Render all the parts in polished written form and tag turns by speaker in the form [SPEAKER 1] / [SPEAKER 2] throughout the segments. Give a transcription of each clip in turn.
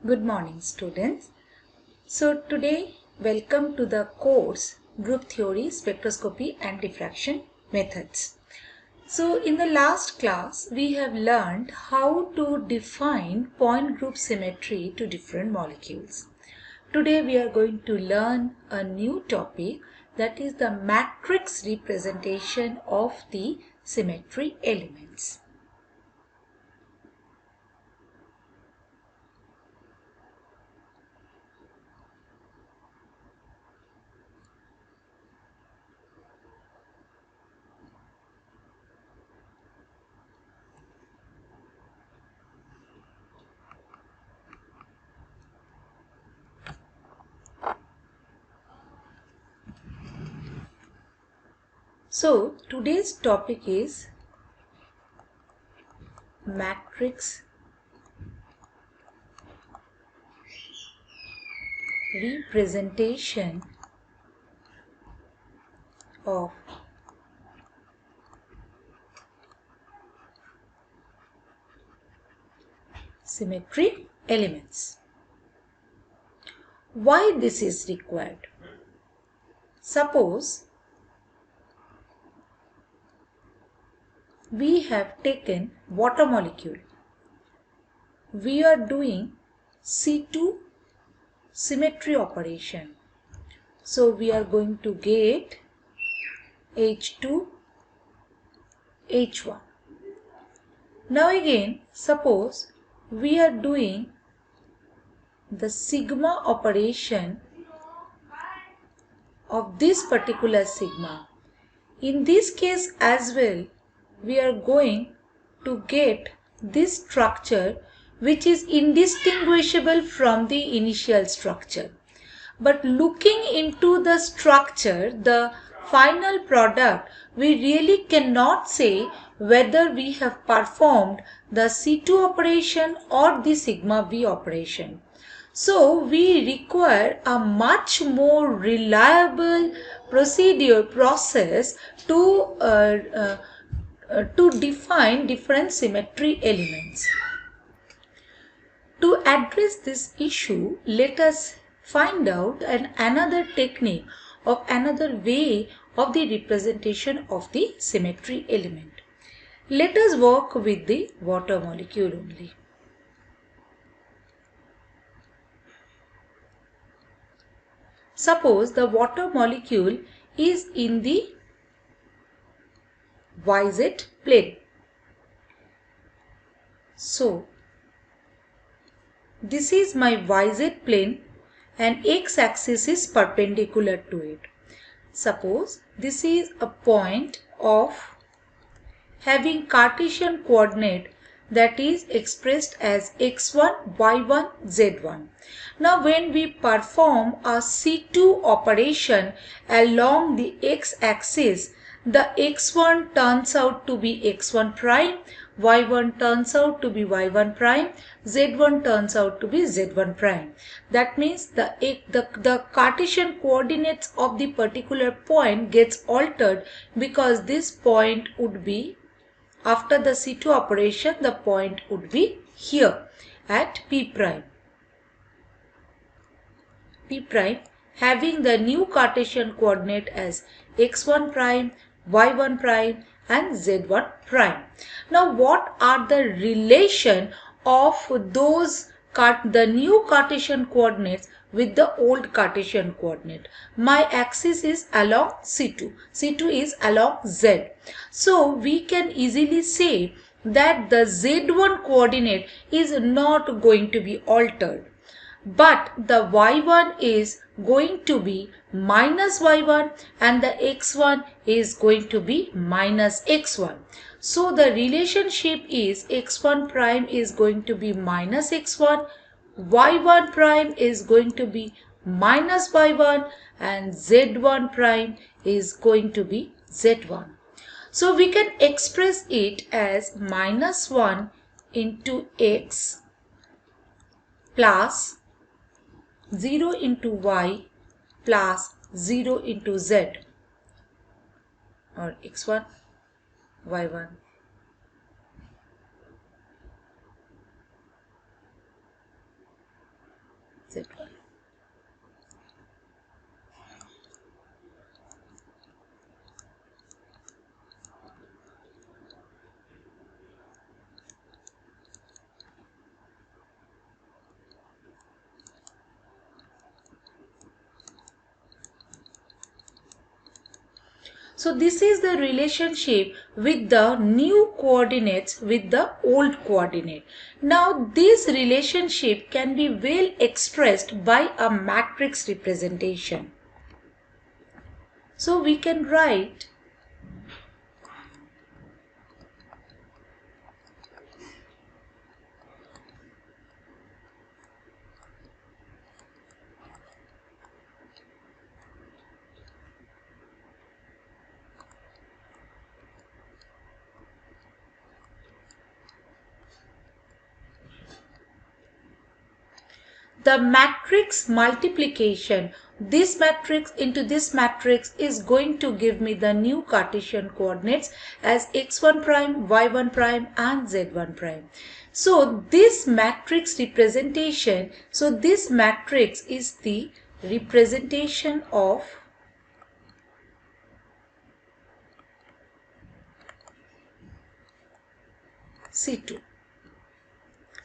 [SPEAKER 1] Good morning, students. So today, welcome to the course Group Theory, Spectroscopy and Diffraction Methods. So in the last class, we have learned how to define point group symmetry to different molecules. Today we are going to learn a new topic, that is the matrix representation of the symmetry elements. So today's topic is matrix representation of symmetry elements. Why this is required? Suppose we have taken water molecule. We are doing C2 symmetry operation. So we are going to get H2, H1. Now again, suppose we are doing the sigma operation of this particular sigma. In this case as well, we are going to get this structure which is indistinguishable from the initial structure. But looking into the structure, the final product, we really cannot say whether we have performed the C2 operation or the sigma B operation. So we require a much more reliable process to define different symmetry elements. To address this issue, let us find out another technique of another way of the representation of the symmetry element. Let us work with the water molecule only. Suppose the water molecule is in the YZ plane. So, this is my YZ plane and x-axis is perpendicular to it. Suppose this is a point of having Cartesian coordinate that is expressed as x1, y1, z1. Now when we perform a C2 operation along the x-axis, the x1 turns out to be x1 prime, y1 turns out to be y1 prime, z1 turns out to be z1 prime. That means the Cartesian coordinates of the particular point gets altered because this point would be, after the C2 operation, the point would be here at P prime. P prime having the new Cartesian coordinate as x1 prime, y1 prime and z1 prime. Now what are the relation of the new Cartesian coordinates with the old Cartesian coordinate? My axis is along C2. C2 is along Z. So we can easily say that the Z1 coordinate is not going to be altered, but the y1 is going to be minus y1 and the x1 is going to be minus x1. So the relationship is x1 prime is going to be minus x1, y1 prime is going to be minus y1 and z1 prime is going to be z1. So we can express it as minus 1 into x plus 0 into y plus 0 into z, or x1, y1. Z1. So this is the relationship with the new coordinates with the old coordinate. Now this relationship can be well expressed by a matrix representation. So we can write the matrix multiplication, this matrix into this matrix is going to give me the new Cartesian coordinates as x1 prime, y1 prime and z1 prime. So this matrix representation, so this matrix is the representation of C2.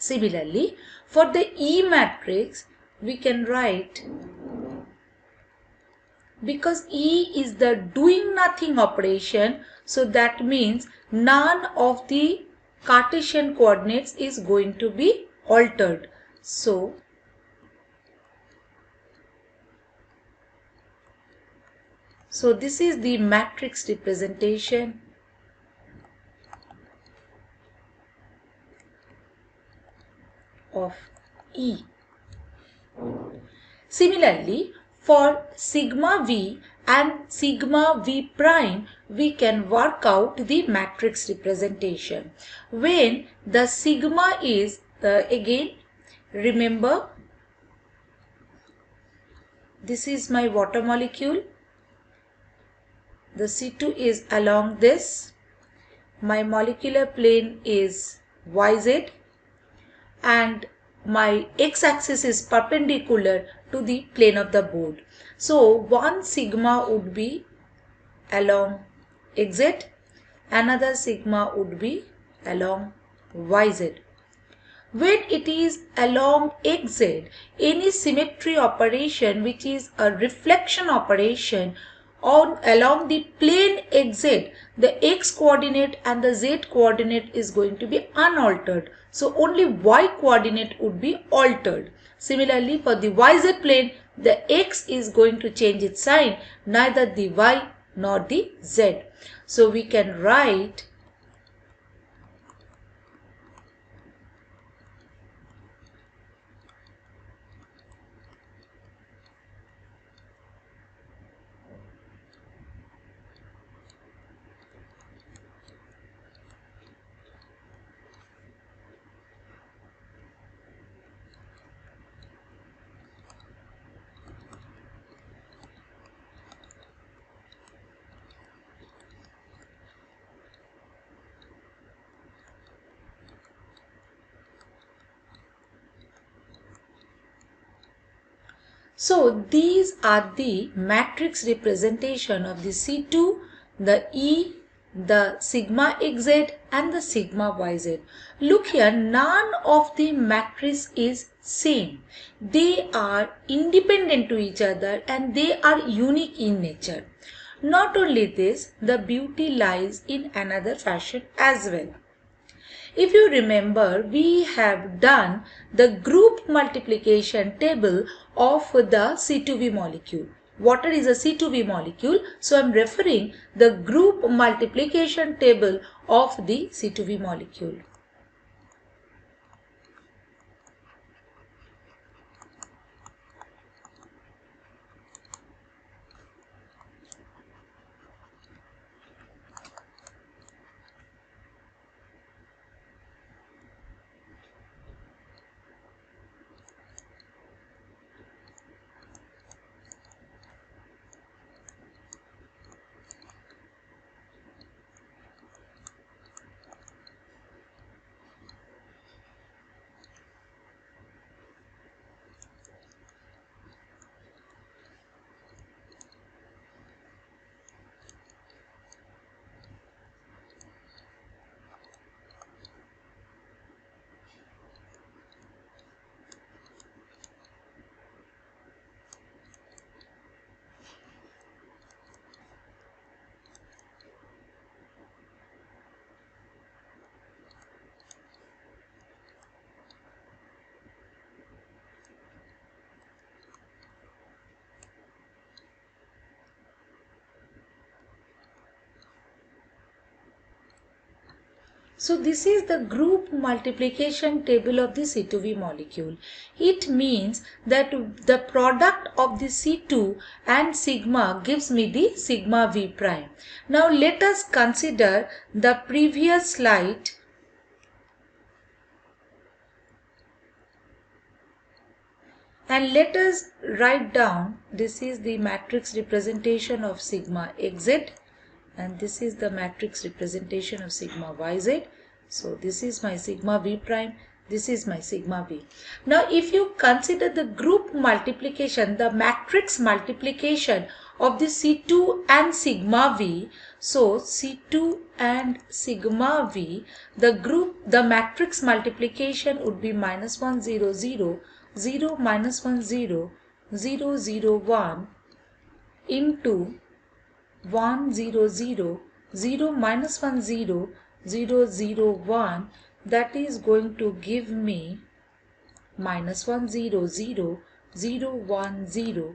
[SPEAKER 1] Similarly, for the E matrix, we can write, because E is the doing nothing operation, so that means none of the Cartesian coordinates is going to be altered. So this is the matrix representation of E. Similarly, for sigma V and sigma V prime, we can work out the matrix representation. When the sigma is, again remember, this is my water molecule. The C2 is along this. My molecular plane is YZ and my x-axis is perpendicular to the plane of the board. So one sigma would be along xz, another sigma would be along yz. When it is along xz, any symmetry operation which is a reflection operation along the plane xz, the x coordinate and the z coordinate is going to be unaltered. So only y coordinate would be altered. Similarly, for the yz plane, the x is going to change its sign, neither the y nor the z. So we can write so these are the matrix representation of the C2, the E, the sigma xz and the sigma yz. Look here, none of the matrix is same. They are independent to each other and they are unique in nature. Not only this, the beauty lies in another fashion as well. If you remember, we have done the group multiplication table of the C2V molecule. Water is a C2V molecule, so I am referring the group multiplication table of the C2V molecule. So this is the group multiplication table of the C2V molecule. It means that the product of the C2 and sigma gives me the sigma V prime. Now let us consider the previous slide. And let us write down, this is the matrix representation of sigma xz and this is the matrix representation of sigma yz. So this is my sigma V prime, this is my sigma V. Now if you consider the group multiplication, the matrix multiplication of the C2 and sigma V, so C2 and sigma V, the matrix multiplication would be -1 0 0 0 minus 1 0 0 0 1 into 1 0 0 0 minus 1 0 0 0 1, that is going to give me -1 0 0 0 1 0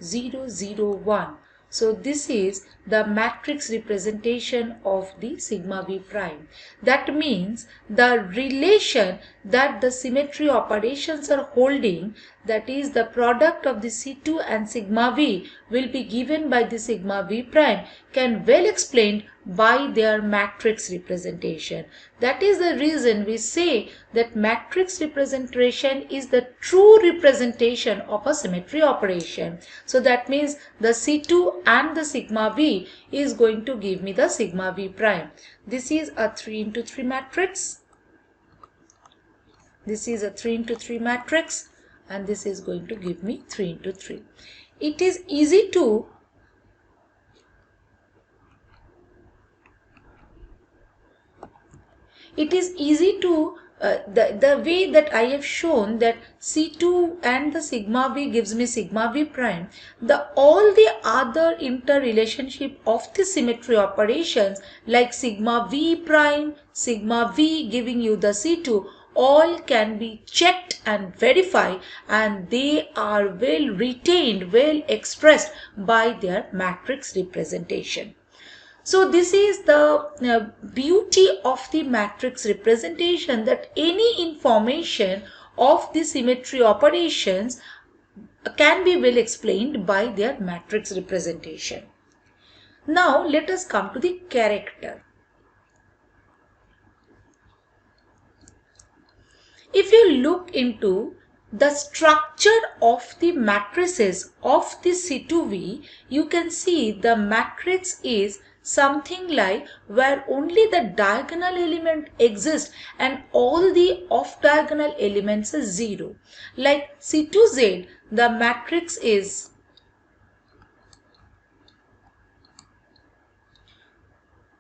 [SPEAKER 1] 0 0 1. So this is the matrix representation of the sigma V prime. That means the relation that the symmetry operations are holding, that is the product of the C2 and sigma V will be given by the sigma V prime, can well explained by their matrix representation. That is the reason we say that matrix representation is the true representation of a symmetry operation. So that means the C2 and the sigma V is going to give me the sigma V prime. This is a 3 into 3 matrix. This is a 3 into 3 matrix and this is going to give me 3 into 3. It is easy to the way that I have shown that C2 and the sigma V gives me sigma V prime, all the other interrelationship of the symmetry operations like sigma V prime, sigma V giving you the C2, all can be checked and verified and they are well retained, well expressed by their matrix representation. So this is the beauty of the matrix representation, that any information of the symmetry operations can be well explained by their matrix representation. Now let us come to the character. If you look into the structure of the matrices of the C2V, you can see the matrix is something like where only the diagonal element exists and all the off diagonal elements are 0. Like C2Z, the matrix is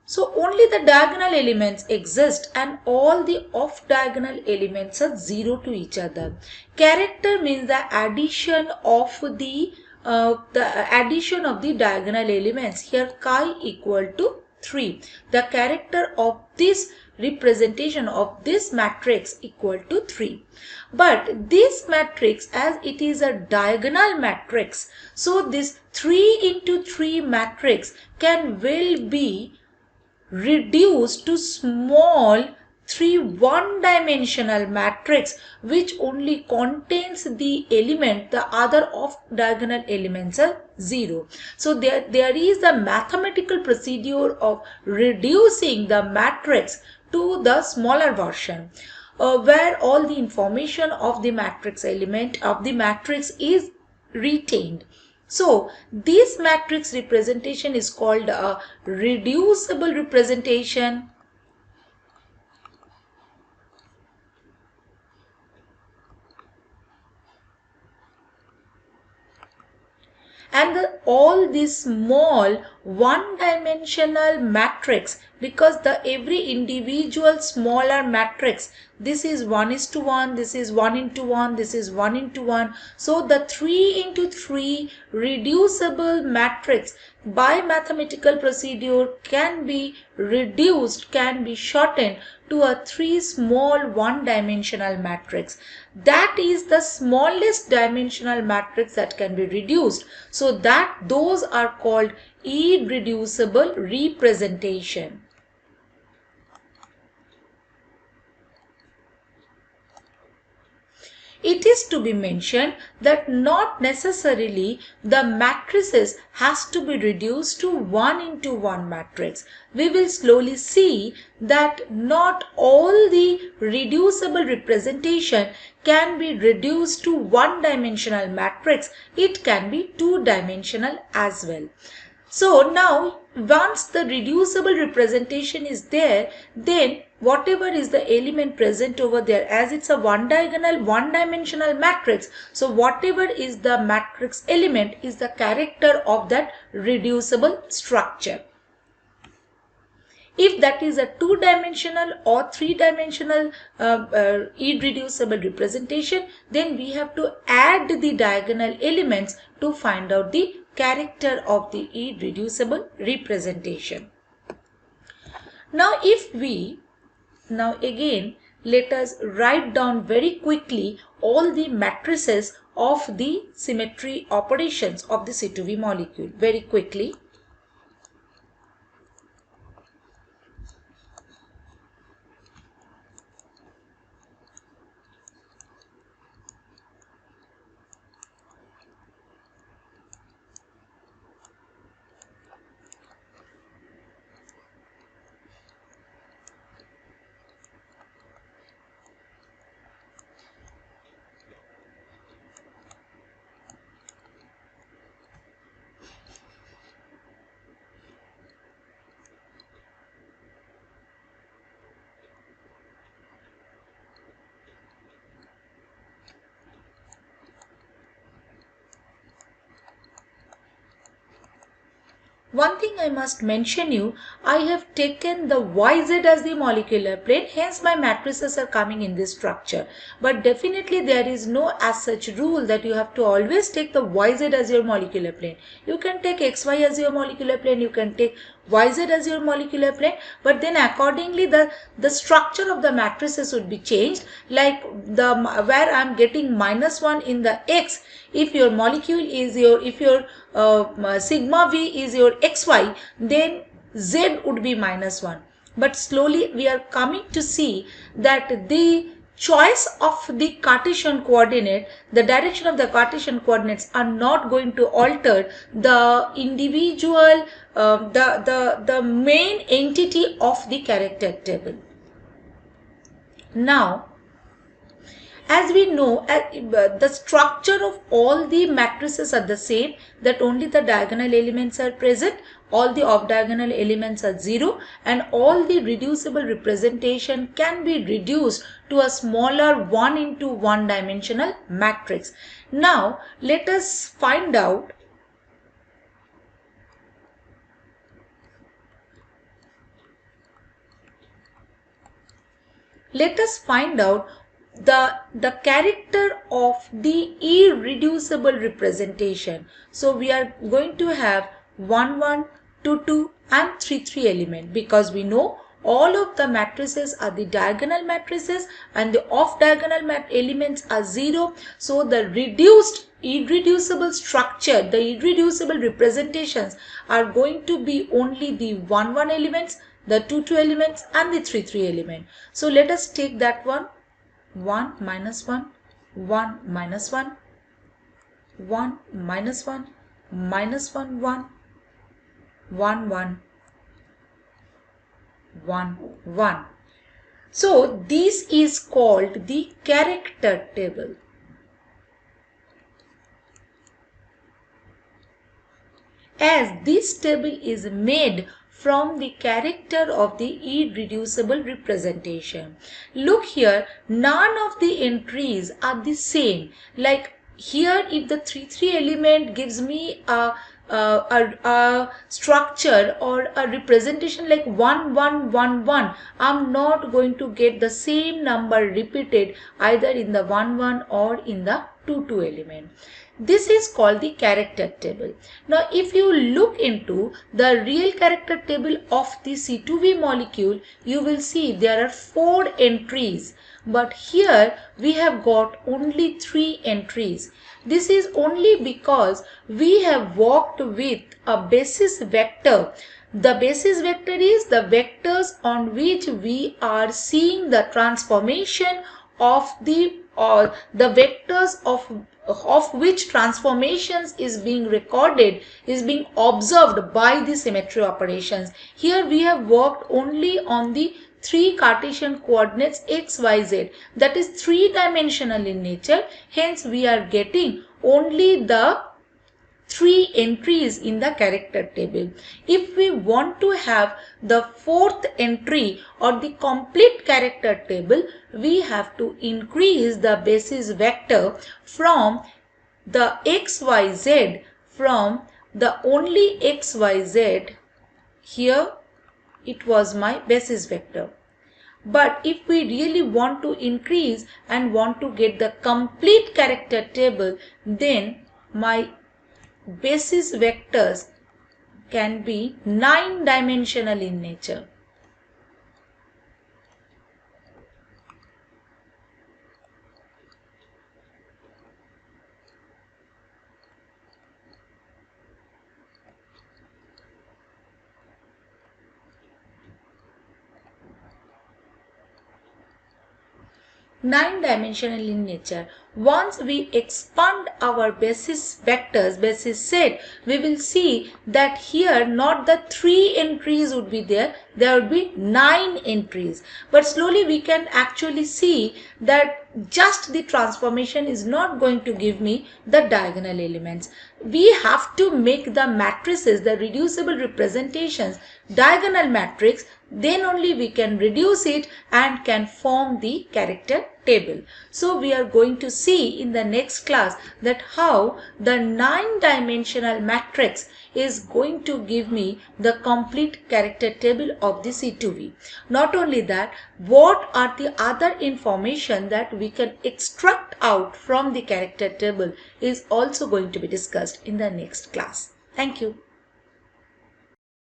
[SPEAKER 1] so only the diagonal elements exist and all the off diagonal elements are 0 to each other. Character means the addition of the diagonal elements. Here chi equal to 3. The character of this representation of this matrix equal to 3. But this matrix, as it is a diagonal matrix, so this 3 into 3 matrix can well be reduced to small 3 one-dimensional matrix which only contains the element, the other off diagonal elements are 0. So there is the mathematical procedure of reducing the matrix to the smaller version where all the information of the matrix element of the matrix is retained. So this matrix representation is called a reducible representation. And all this small one-dimensional matrix, because the every individual smaller matrix, this is 1:1, this is 1:1, this is 1:1. So the 3 into 3 reducible matrix by mathematical procedure can be reduced, can be shortened to a 3 small one-dimensional matrix. That is the smallest dimensional matrix that can be reduced. So those are called irreducible representation. it is to be mentioned that not necessarily the matrices has to be reduced to 1 into 1 matrix. We will slowly see that not all the reducible representation can be reduced to one-dimensional matrix. It can be two-dimensional as well. So now once the reducible representation is there, then whatever is the element present over there, as it's a one diagonal one dimensional matrix, so whatever is the matrix element is the character of that reducible structure. If that is a two-dimensional or three-dimensional irreducible representation, then we have to add the diagonal elements to find out the character of the irreducible representation. Now again let us write down very quickly all the matrices of the symmetry operations of the C2V molecule very quickly. One thing I must mention you, I have taken the YZ as the molecular plane, hence my matrices are coming in this structure. But definitely there is no as such rule that you have to always take the YZ as your molecular plane. You can take XY as your molecular plane, you can take YZ as your molecular plane, but then accordingly the structure of the matrices would be changed, like where I am getting -1 in the X. If your molecule is if your sigma V is your XY, then Z would be -1. But slowly we are coming to see that the choice of the Cartesian coordinate, the direction of the Cartesian coordinates are not going to alter the individual, the main entity of the character table. Now, as we know, the structure of all the matrices are the same, that only the diagonal elements are present, all the off-diagonal elements are 0, and all the reducible representation can be reduced to a smaller 1 into 1 dimensional matrix. Now, let us find out the character of the irreducible representation. So we are going to have 1 1, 2 2 and 3 3 element, because we know all of the matrices are the diagonal matrices and the off diagonal elements are 0. So the irreducible structure, the irreducible representations are going to be only the 1 1 elements, the 2 2 elements and the 3 3 element. So let us take that one. 1 minus 1, 1 minus 1, 1 minus 1, minus 1, 1, 1, 1, 1, 1. So this is called the character table. As this table is made from the character of the irreducible representation. Look here, none of the entries are the same. Like here, if the 3 3 element gives me a structure or a representation like 1 1 1 1, I'm not going to get the same number repeated either in the 1 1 or in the 2 2 element. This is called the character table. Now, if you look into the real character table of the C2V molecule, you will see there are 4 entries. But here we have got only 3 entries. This is only because we have worked with a basis vector. The basis vector is the vectors on which we are seeing the transformation of the or the vectors of which transformations is being recorded, is being observed by the symmetry operations. Here we have worked only on the three Cartesian coordinates x, y, z, that is three-dimensional in nature. Hence we are getting only the three entries in the character table. If we want to have the fourth entry or the complete character table, we have to increase the basis vector from the xyz, from the only xyz. Here it was my basis vector. But if we really want to increase and want to get the complete character table, then my basis vectors can be 9-dimensional in nature. Nine-dimensional in nature. Once we expand our basis vectors, basis set, we will see that here not the 3 entries would be there, there would be 9 entries. But slowly we can actually see that just the transformation is not going to give me the diagonal elements. We have to make the matrices, the reducible representations, diagonal matrix, then only we can reduce it and can form the character table. So we are going to see in the next class that how the 9-dimensional matrix is going to give me the complete character table of the C2V. Not only that, what are the other information that we can extract out from the character table is also going to be discussed in the next class. Thank you.